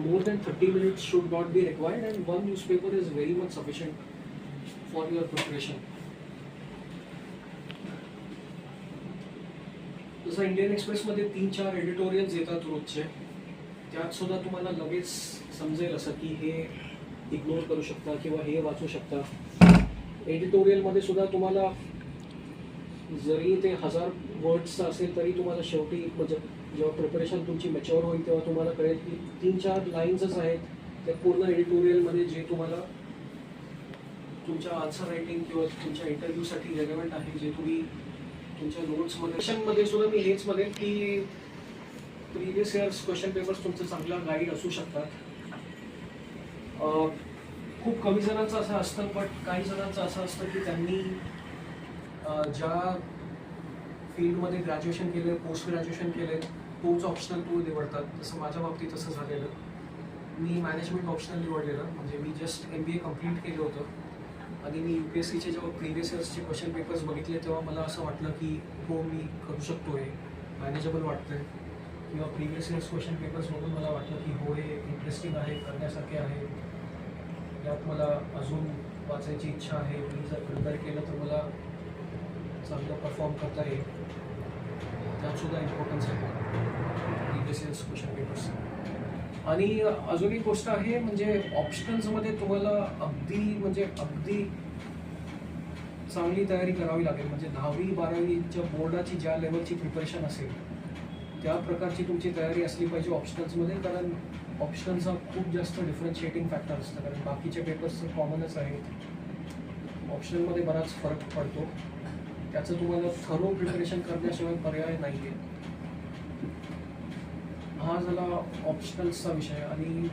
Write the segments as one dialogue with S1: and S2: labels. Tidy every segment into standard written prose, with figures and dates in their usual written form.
S1: more than 30 minutes should not be required, and one newspaper is very much sufficient for your preparation. जसं Indian एक्सप्रेसमध्ये 3-4 editorials येतात रोजचे, त्यात सुद्धा तुम्हाला लगेच समजेल असं की हे इग्नोर करू शकता किंवा हे वाचू शकता. एडिटोरियलमध्ये सुद्धा तुम्हाला जरी ते 1000 वर्ड्सचं असेल तरी तुम्हाला शेवटी म्हणजे जेव्हा प्रिपरेशन तुमची मॅच्युअर होईल तेव्हा तुम्हाला कळेल की 3-4 लाईन्सच आहेत त्या पूर्ण एडिटोरियलमध्ये जे तुम्हाला तुमच्या आन्सर रायटिंग किंवा तुमच्या इंटरव्ह्यूसाठी रेलेव्हंट आहे, जे तुम्ही तुमच्या नोट्समध्ये सुद्धा मी हेच म्हणेन की प्रिव्हियस इयर्स क्वेश्चन पेपर्स तुमचं चांगला गाईड असू शकतात. खूप कमी जणांचं असं असतं, बट काही जणांचं असं असतं की त्यांनी ज्या फील्डमध्ये ग्रॅज्युएशन केलं, पोस्ट ग्रॅज्युएशन केलं, तोच ऑप्शनल टूल निवडतात. जसं माझ्या बाबतीत असं झालेलं, मी मॅनेजमेंट ऑप्शनल निवडलेलं. म्हणजे मी जस्ट MBA कंप्लीट केलं होतं आणि मी UPSCचे जेव्हा प्रिव्हियस इयर्सचे क्वेश्चन पेपर्स बघितले तेव्हा मला असं वाटलं की हो, मी करू शकतो, हे मॅनेजेबल वाटतं आहे. किंवा प्रिव्हियस इयर्स क्वेश्चन पेपर्स बघून मला वाटलं की हो, हे इंटरेस्टिंग आहे, करण्यासारखे आहे, यात मला अजून वाचायची इच्छा आहे. मी जर प्रिपेअर केलं तर मला चांगलं परफॉर्म करता येईल. त्यातसुद्धा इम्पॉर्टन्स आहे प्रिव्हियस इयर्स क्वेश्चन पेपर्स. आणि अजून एक गोष्ट आहे, म्हणजे ऑप्शनल्समध्ये तुम्हाला अगदी चांगली तयारी करावी लागेल. म्हणजे 10वी-12वीच्या बोर्डाची ज्या लेवलची प्रिपरेशन असेल त्या प्रकारची तुमची तयारी असली पाहिजे ऑप्शनल्समध्ये. कारण ऑप्शनल्सचा खूप जास्त डिफरन्शिएटिंग फॅक्टर असतं, कारण बाकीचे पेपर्स तर कॉमनच आहेत. ऑप्शनलमध्ये बराच फरक पडतो. त्याचं तुम्हाला थरो प्रिपरेशन करण्याशिवाय पर्याय नाही आहे. हा झाला ऑप्शनल्सचा विषय. आणि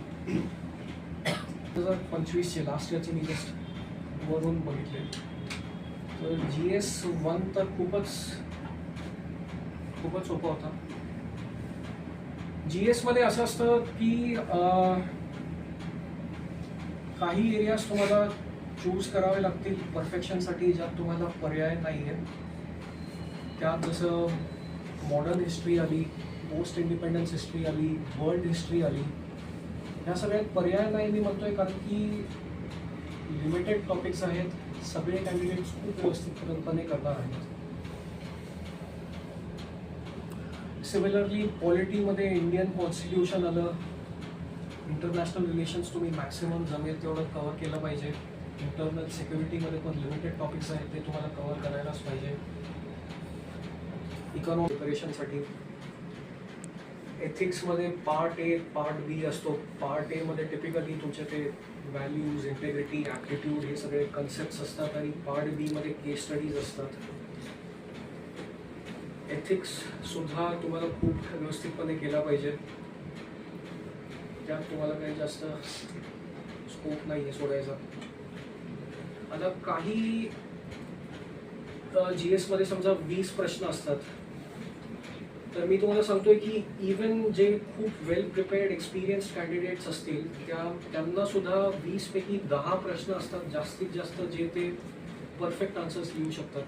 S1: 2025चे लास्ट इयरचे मी जस्ट वरून बघितले तर GS 1 तर खूपच सोपा होता. GS मध्ये असं असतं की काही एरियाज तुम्हाला चूज करावे लागतील परफेक्शनसाठी, ज्यात तुम्हाला पर्याय नाही आहे. त्यात जसं मॉडर्न हिस्ट्री आली, पोस्ट इंडिपेंडन्स हिस्ट्री आली, वर्ल्ड हिस्ट्री आली. ह्या सगळ्यात पर्याय नाही मी म्हणतोय, कारण की लिमिटेड टॉपिक्स आहेत. सगळे कॅन्डिडेट्स खूप व्यवस्थितपणे करणार आहेत. सिमिलरली पॉलिटीमध्ये इंडियन कॉन्स्टिट्यूशन आलं, इंटरनॅशनल रिलेशन्स तुम्ही मॅक्सिमम जमेल तेवढं कव्हर केलं पाहिजे. इंटरनल सिक्युरिटीमध्ये पण लिमिटेड टॉपिक्स आहेत, ते तुम्हाला कव्हर करायलाच पाहिजे. इकॉनॉमिक प्रिपरेशनसाठी एथिक्समध्ये पार्ट A, पार्ट B असतो. पार्ट A मध्ये टिपिकली तुमचे ते व्हॅल्यूज, इंटेग्रिटी, ॲप्टिट्यूड हे सगळे कन्सेप्ट्स असतात, आणि पार्ट B मध्ये केस स्टडीज असतात. एथिक्स सुद्धा तुम्हाला खूप व्यवस्थितपणे केला पाहिजे. त्यात तुम्हाला काही जास्त स्कोप नाही आहे सोडायचा. आता काही GS मध्ये समजा 20 प्रश्न असतात, तर मी तुम्हाला सांगतोय की इवन जे खूप वेल प्रिपेअर्ड एक्सपिरियन्स्ड कॅन्डिडेट्स असतील त्यांना सुद्धा 20 पैकी 10 प्रश्न असतात जास्तीत जास्त, जे ते परफेक्ट आन्सर्स लिहू शकतात.